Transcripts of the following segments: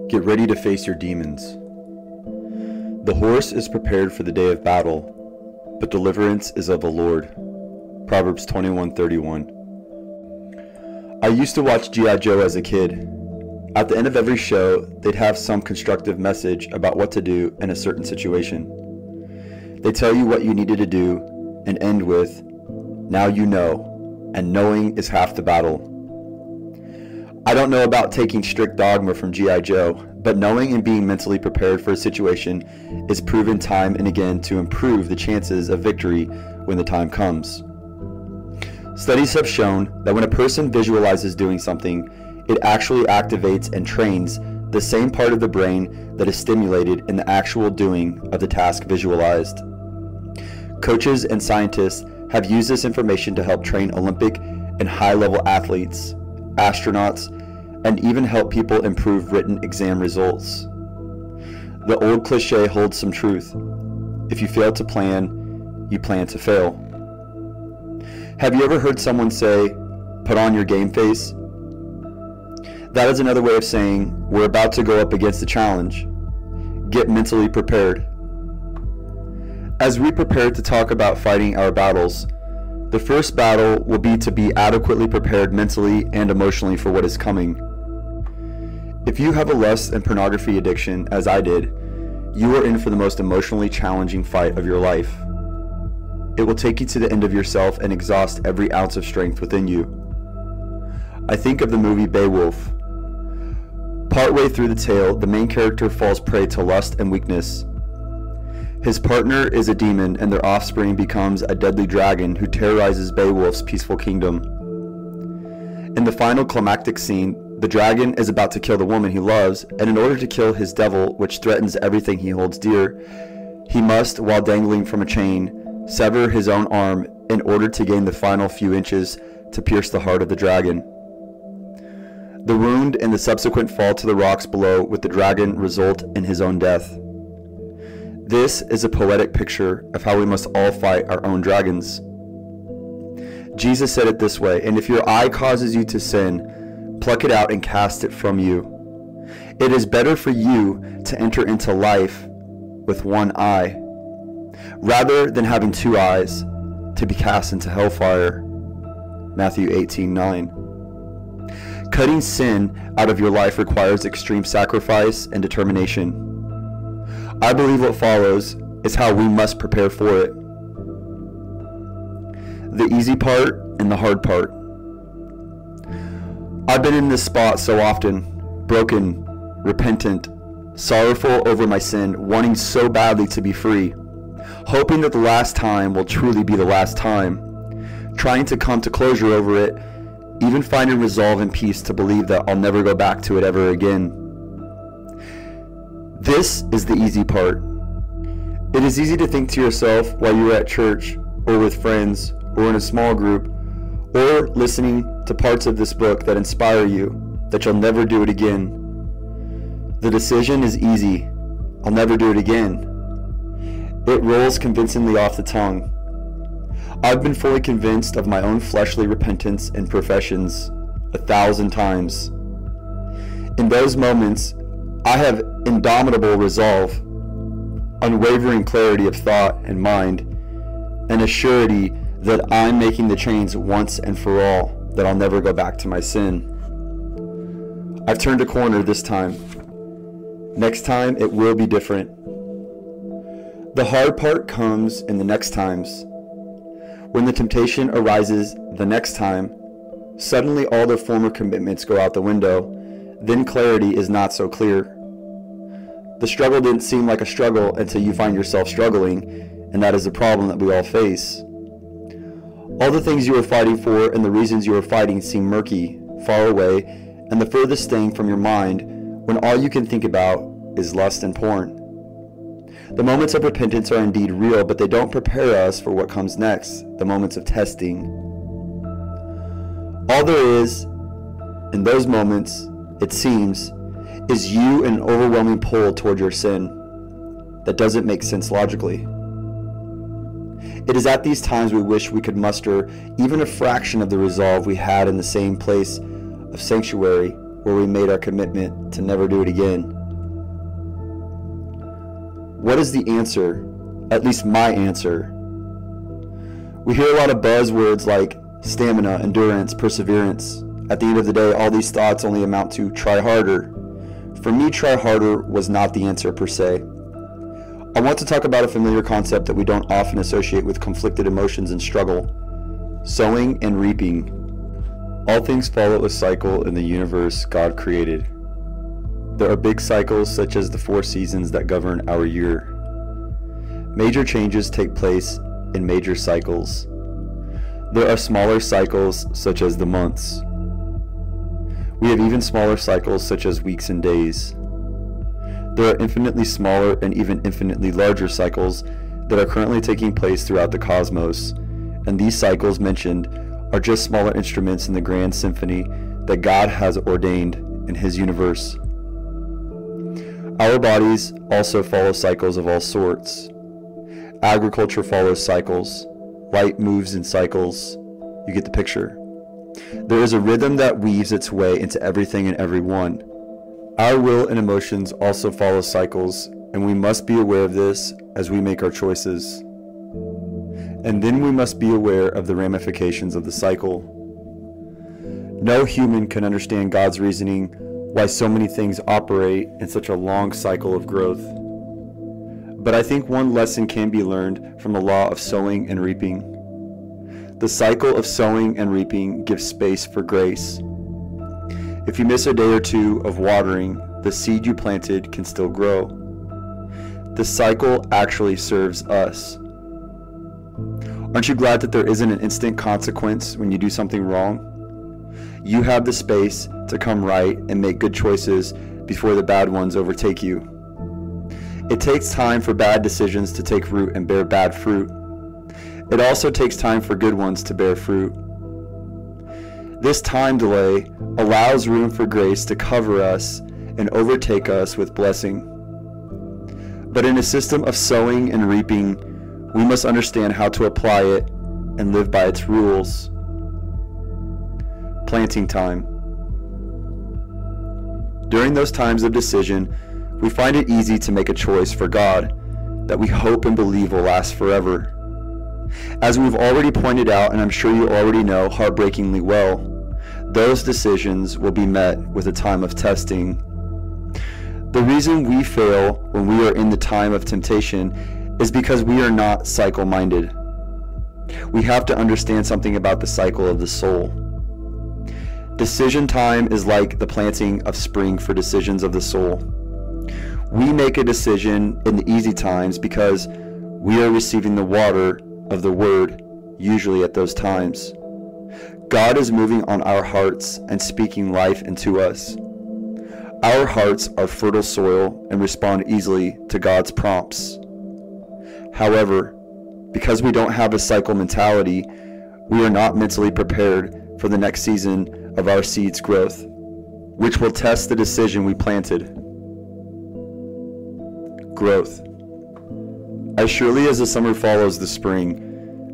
Get ready to face your demons. The horse is prepared for the day of battle, but deliverance is of the Lord. Proverbs 21:31. I used to watch G.I. Joe as a kid. At the end of every show, they'd have some constructive message about what to do in a certain situation. They tell you what you needed to do and end with, "Now you know, and knowing is half the battle." I don't know about taking strict dogma from G.I. Joe, but knowing and being mentally prepared for a situation is proven time and again to improve the chances of victory when the time comes. Studies have shown that when a person visualizes doing something, it actually activates and trains the same part of the brain that is stimulated in the actual doing of the task visualized. Coaches and scientists have used this information to help train Olympic and high-level athletes, astronauts, and even help people improve written exam results. The old cliche holds some truth. If you fail to plan, you plan to fail. Have you ever heard someone say, "Put on your game face"? That is another way of saying, we're about to go up against a challenge. Get mentally prepared. As we prepare to talk about fighting our battles, the first battle will be to be adequately prepared mentally and emotionally for what is coming. If you have a lust and pornography addiction, as I did, you are in for the most emotionally challenging fight of your life. It will take you to the end of yourself and exhaust every ounce of strength within you. I think of the movie Beowulf. Partway through the tale, the main character falls prey to lust and weakness. His partner is a demon, and their offspring becomes a deadly dragon who terrorizes Beowulf's peaceful kingdom. In the final climactic scene, the dragon is about to kill the woman he loves, and in order to kill his devil, which threatens everything he holds dear, he must, while dangling from a chain, sever his own arm in order to gain the final few inches to pierce the heart of the dragon. The wound and the subsequent fall to the rocks below with the dragon result in his own death. This is a poetic picture of how we must all fight our own dragons. Jesus said it this way, "And if your eye causes you to sin, pluck it out and cast it from you. It is better for you to enter into life with one eye, rather than having two eyes to be cast into hellfire." Matthew 18:9. Cutting sin out of your life requires extreme sacrifice and determination. I believe what follows is how we must prepare for it. The easy part and the hard part. I've been in this spot so often, broken, repentant, sorrowful over my sin, wanting so badly to be free, hoping that the last time will truly be the last time, trying to come to closure over it, even finding resolve and peace to believe that I'll never go back to it ever again. This is the easy part. It is easy to think to yourself while you're at church, or with friends, or in a small group, or listening to parts of this book that inspire you, that you'll never do it again. The decision is easy. I'll never do it again. It rolls convincingly off the tongue. I've been fully convinced of my own fleshly repentance and professions 1,000 times. In those moments, I have indomitable resolve, unwavering clarity of thought and mind, and a surety that I'm making the change once and for all, that I'll never go back to my sin. I've turned a corner this time. Next time, it will be different. The hard part comes in the next times. When the temptation arises the next time, suddenly all the former commitments go out the window. Then clarity is not so clear. The struggle didn't seem like a struggle until you find yourself struggling, and that is the problem that we all face. All the things you were fighting for and the reasons you were fighting seem murky, far away, and the furthest thing from your mind when all you can think about is lust and porn. The moments of repentance are indeed real, but they don't prepare us for what comes next, the moments of testing. All there is, in those moments, it seems, is you and an overwhelming pull toward your sin that doesn't make sense logically. It is at these times we wish we could muster even a fraction of the resolve we had in the same place of sanctuary where we made our commitment to never do it again. What is the answer? At least my answer. We hear a lot of buzzwords like stamina, endurance, perseverance. At the end of the day, all these thoughts only amount to try harder. For me, try harder was not the answer per se. I want to talk about a familiar concept that we don't often associate with conflicted emotions and struggle: sowing and reaping. All things follow a cycle in the universe God created. There are big cycles such as the 4 seasons that govern our year. Major changes take place in major cycles. There are smaller cycles such as the months. We have even smaller cycles such as weeks and days. There are infinitely smaller and even infinitely larger cycles that are currently taking place throughout the cosmos, and these cycles mentioned are just smaller instruments in the grand symphony that God has ordained in His universe. Our bodies also follow cycles of all sorts. Agriculture follows cycles. Light moves in cycles. You get the picture. There is a rhythm that weaves its way into everything and everyone. Our will and emotions also follow cycles, and we must be aware of this as we make our choices. And then we must be aware of the ramifications of the cycle. No human can understand God's reasoning why so many things operate in such a long cycle of growth. But I think one lesson can be learned from the law of sowing and reaping. The cycle of sowing and reaping gives space for grace. If you miss a day or two of watering, the seed you planted can still grow. The cycle actually serves us. Aren't you glad that there isn't an instant consequence when you do something wrong? You have the space to come right and make good choices before the bad ones overtake you. It takes time for bad decisions to take root and bear bad fruit. It also takes time for good ones to bear fruit. This time delay allows room for grace to cover us and overtake us with blessing. But in a system of sowing and reaping, we must understand how to apply it and live by its rules. Planting time. During those times of decision, we find it easy to make a choice for God that we hope and believe will last forever. As we've already pointed out, and I'm sure you already know heartbreakingly well, those decisions will be met with a time of testing. The reason we fail when we are in the time of temptation is because we are not cycle-minded. We have to understand something about the cycle of the soul. Decision time is like the planting of spring for decisions of the soul. We make a decision in the easy times because we are receiving the water of the Word, usually at those times. God is moving on our hearts and speaking life into us. Our hearts are fertile soil and respond easily to God's prompts. However, because we don't have a cycle mentality, we are not mentally prepared for the next season of our seed's growth, which will test the decision we planted. Growth. As surely as the summer follows the spring,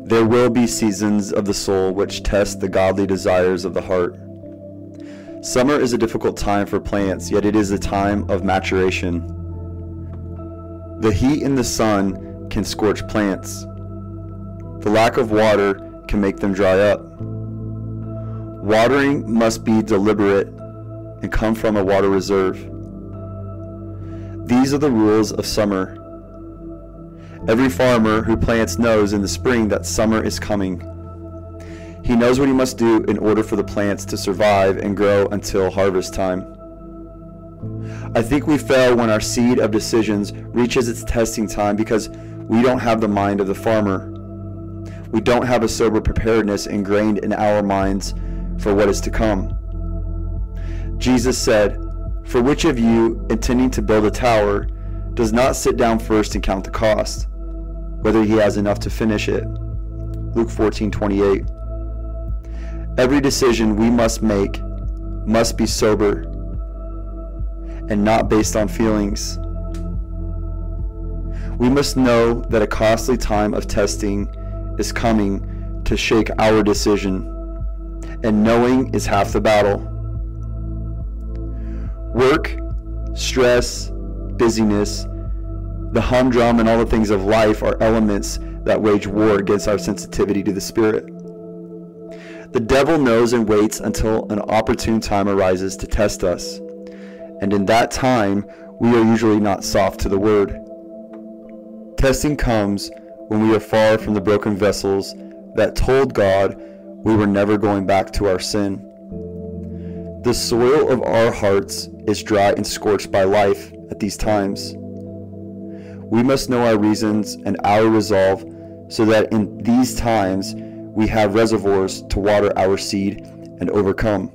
there will be seasons of the soul which test the godly desires of the heart. Summer is a difficult time for plants, yet it is a time of maturation. The heat in the sun can scorch plants. The lack of water can make them dry up. Watering must be deliberate and come from a water reserve. These are the rules of summer. Every farmer who plants knows in the spring that summer is coming. He knows what he must do in order for the plants to survive and grow until harvest time. I think we fail when our seed of decisions reaches its testing time because we don't have the mind of the farmer. We don't have a sober preparedness ingrained in our minds for what is to come. Jesus said, "For which of you, intending to build a tower, does not sit down first and count the cost, whether he has enough to finish it?" Luke 14:28. Every decision we must make must be sober and not based on feelings. We must know that a costly time of testing is coming to shake our decision, and knowing is half the battle. Work, stress, busyness, the humdrum, and all the things of life are elements that wage war against our sensitivity to the Spirit. The devil knows and waits until an opportune time arises to test us, and in that time, we are usually not soft to the Word. Testing comes when we are far from the broken vessels that told God we were never going back to our sin. The soil of our hearts is dry and scorched by life at these times. We must know our reasons and our resolve so that in these times we have reservoirs to water our seed and overcome.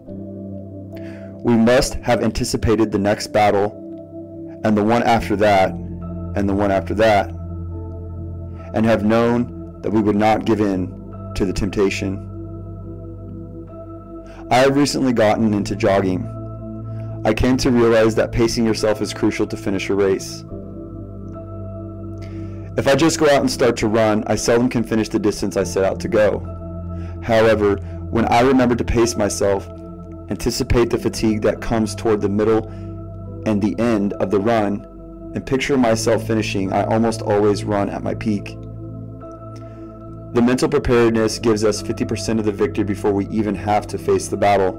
We must have anticipated the next battle and the one after that and the one after that, and have known that we would not give in to the temptation. I have recently gotten into jogging. I came to realize that pacing yourself is crucial to finish a race. If I just go out and start to run, I seldom can finish the distance I set out to go. However, when I remember to pace myself, anticipate the fatigue that comes toward the middle and the end of the run, and picture myself finishing, I almost always run at my peak. The mental preparedness gives us 50% of the victory before we even have to face the battle.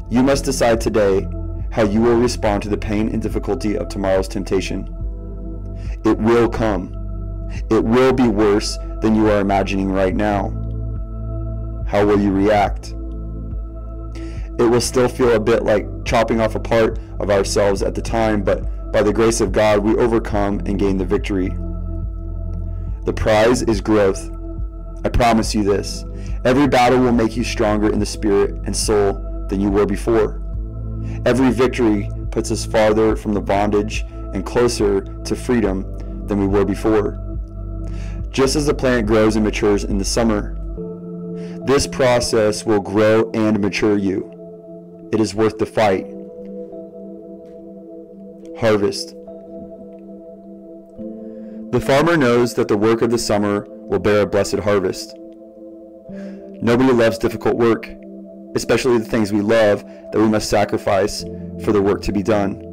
You must decide today how you will respond to the pain and difficulty of tomorrow's temptation. It will come. It will be worse than you are imagining right now. How will you react? It will still feel a bit like chopping off a part of ourselves at the time, but by the grace of God, we overcome and gain the victory. The prize is growth. I promise you this. Every battle will make you stronger in the spirit and soul than you were before. Every victory puts us farther from the bondage and closer to freedom than we were before. Just as the plant grows and matures in the summer, this process will grow and mature you. It is worth the fight. Harvest. The farmer knows that the work of the summer will bear a blessed harvest. Nobody loves difficult work, especially the things we love that we must sacrifice for the work to be done.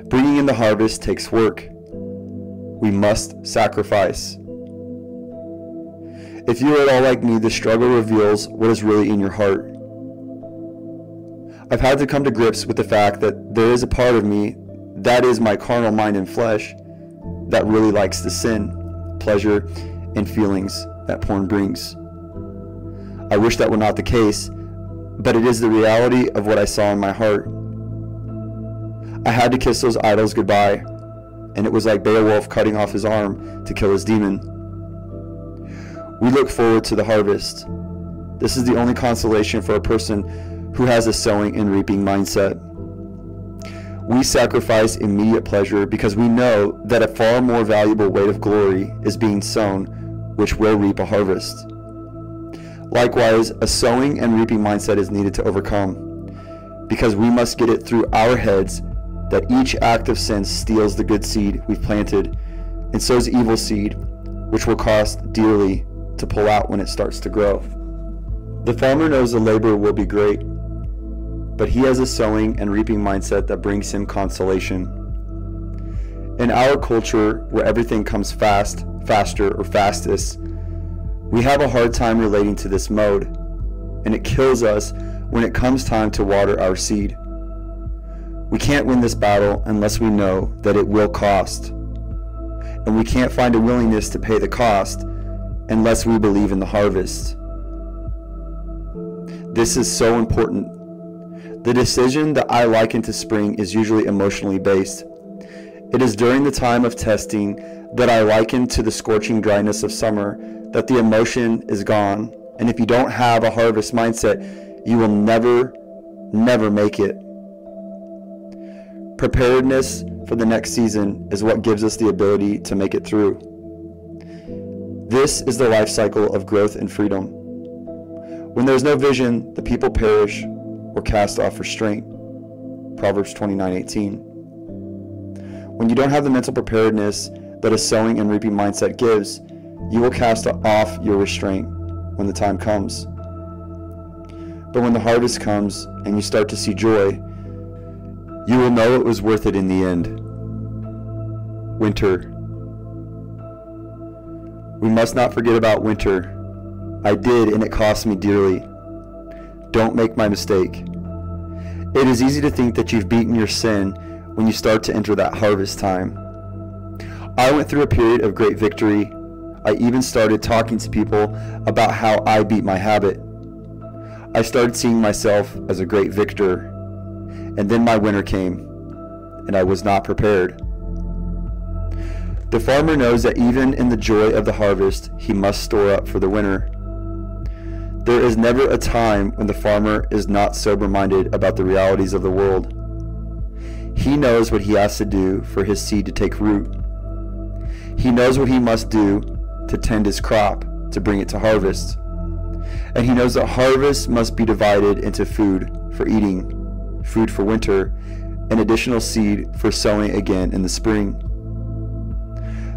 Bringing in the harvest takes work. We must sacrifice. If you are at all like me, the struggle reveals what is really in your heart. I've had to come to grips with the fact that there is a part of me, that is my carnal mind and flesh, that really likes the sin, pleasure, and feelings that porn brings. I wish that were not the case, but it is the reality of what I saw in my heart. I had to kiss those idols goodbye, and it was like Beowulf cutting off his arm to kill his demon. We look forward to the harvest. This is the only consolation for a person who has a sowing and reaping mindset. We sacrifice immediate pleasure because we know that a far more valuable weight of glory is being sown, which will reap a harvest. Likewise, a sowing and reaping mindset is needed to overcome, because we must get it through our heads that each act of sin steals the good seed we've planted and sows evil seed, which will cost dearly to pull out when it starts to grow. The farmer knows the labor will be great, but he has a sowing and reaping mindset that brings him consolation. In our culture, where everything comes fast, faster, or fastest, we have a hard time relating to this mode, and it kills us when it comes time to water our seed. We can't win this battle unless we know that it will cost, and we can't find a willingness to pay the cost unless we believe in the harvest. This is so important. The decision that I liken to spring is usually emotionally based. It is during the time of testing that I liken to the scorching dryness of summer, that the emotion is gone, and if you don't have a harvest mindset, you will never make it. Preparedness for the next season is what gives us the ability to make it through. This is the life cycle of growth and freedom. When there is no vision, the people perish or cast off restraint. Proverbs 29:18. When you don't have the mental preparedness that a sowing and reaping mindset gives, you will cast off your restraint when the time comes. But when the harvest comes and you start to see joy, you will know it was worth it in the end. Winter. We must not forget about winter. I did, and it cost me dearly. Don't make my mistake. It is easy to think that you've beaten your sin when you start to enter that harvest time. I went through a period of great victory. I even started talking to people about how I beat my habit. I started seeing myself as a great victor. And then my winter came, and I was not prepared. The farmer knows that even in the joy of the harvest, he must store up for the winter. There is never a time when the farmer is not sober-minded about the realities of the world. He knows what he has to do for his seed to take root. He knows what he must do to tend his crop to bring it to harvest. And he knows that harvest must be divided into food for eating, food for winter, and additional seed for sowing again in the spring.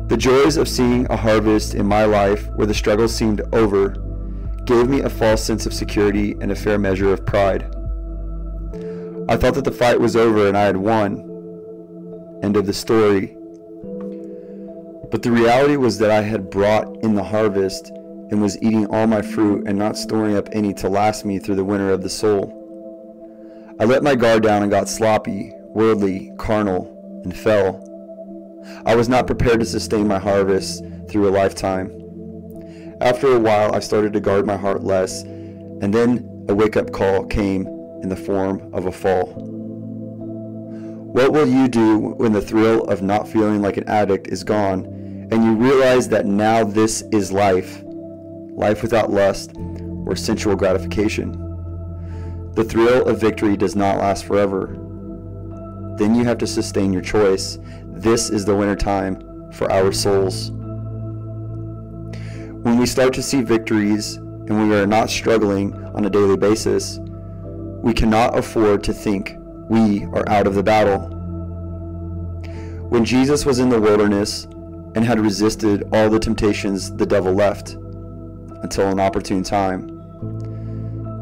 The joys of seeing a harvest in my life where the struggle seemed over gave me a false sense of security and a fair measure of pride. I thought that the fight was over and I had won. End of the story. But the reality was that I had brought in the harvest and was eating all my fruit and not storing up any to last me through the winter of the soul. I let my guard down and got sloppy, worldly, carnal, and fell. I was not prepared to sustain my harvest through a lifetime. After a while, I started to guard my heart less, and then a wake-up call came in the form of a fall. What will you do when the thrill of not feeling like an addict is gone, and you realize that now this is life, life without lust or sensual gratification? The thrill of victory does not last forever. Then you have to sustain your choice. This is the winter time for our souls. When we start to see victories and we are not struggling on a daily basis, we cannot afford to think we are out of the battle. When Jesus was in the wilderness and had resisted all the temptations the devil left until an opportune time,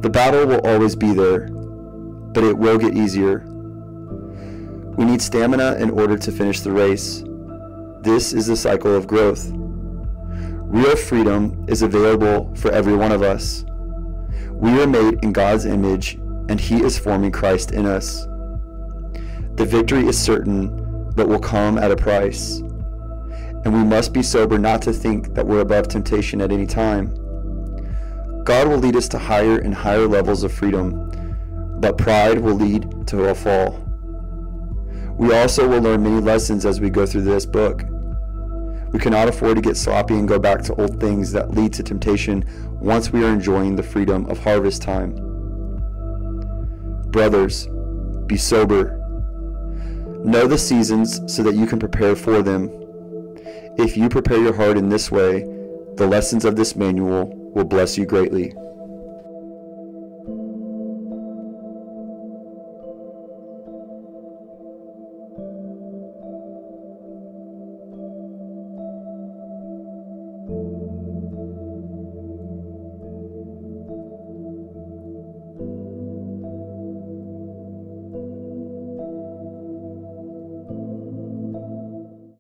the battle will always be there, but it will get easier. We need stamina in order to finish the race. This is the cycle of growth. Real freedom is available for every one of us. We are made in God's image, and He is forming Christ in us. The victory is certain, but will come at a price. And we must be sober not to think that we're above temptation at any time. God will lead us to higher and higher levels of freedom, but pride will lead to a fall. We also will learn many lessons as we go through this book. We cannot afford to get sloppy and go back to old things that lead to temptation once we are enjoying the freedom of harvest time. Brothers, be sober. Know the seasons so that you can prepare for them. If you prepare your heart in this way, the lessons of this manual will bless you greatly.